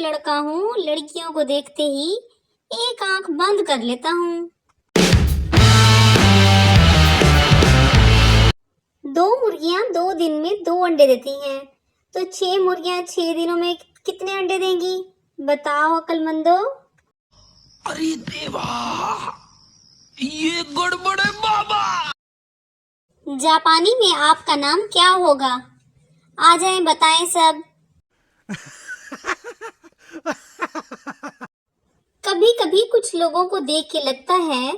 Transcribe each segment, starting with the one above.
लड़का हूँ, लड़कियों को देखते ही एक आंख बंद कर लेता हूँ। 2 मुर्गियाँ 2 दिन में 2 अंडे देती हैं, तो 6 मुर्गियाँ 6 दिनों में कितने अंडे देंगी? बताओ अक्लमंदो। अरे देवा, ये गड़बड़ है बाबा। जापानी में आपका नाम क्या होगा? आ जाएं बताएं सब। कभी कभी कुछ लोगों को देख के लगता है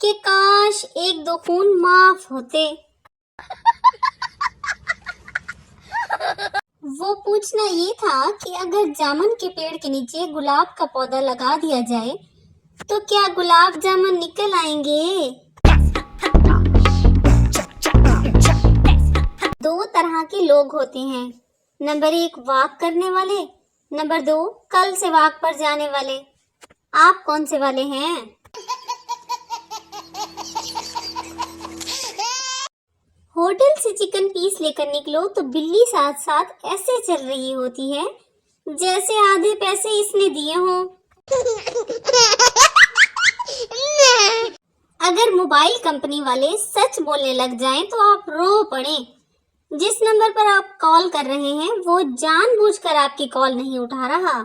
कि काश 1-2 खून माफ होते। वो पूछना ये था कि अगर जामुन के पेड़ के नीचे गुलाब का पौधा लगा दिया जाए तो क्या गुलाब जामुन निकल आएंगे? 2 तरह के लोग होते हैं, नंबर 1 वॉक करने वाले, नंबर 2 कल से वॉक पर जाने वाले। आप कौन से वाले हैं? होटल से चिकन पीस लेकर निकलो तो बिल्ली साथ साथ ऐसे चल रही होती है जैसे आधे पैसे इसने दिए हों। अगर मोबाइल कंपनी वाले सच बोलने लग जाएं तो आप रो पड़ें। जिस नंबर पर आप कॉल कर रहे हैं वो जानबूझकर आपकी कॉल नहीं उठा रहा।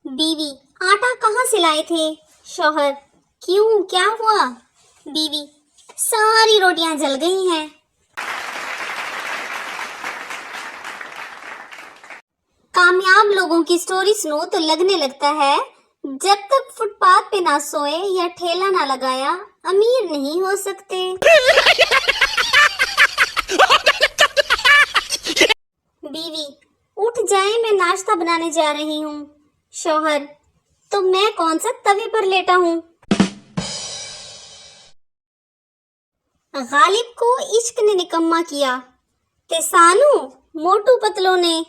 बीवी, आटा कहाँ से लाए थे? शौहर, क्यों, क्या हुआ? बीवी, सारी रोटियां जल गई हैं। कामयाब लोगों की स्टोरी सुनो तो लगने लगता है जब तक फुटपाथ पे ना सोए या ठेला ना लगाया अमीर नहीं हो सकते। बीवी, उठ जाए, मैं नाश्ता बनाने जा रही हूँ। शौहर, तो मैं कौन सा तवे पर लेटा हूँ? गालिब को इश्क ने निकम्मा किया ते सानू मोटू पतलों ने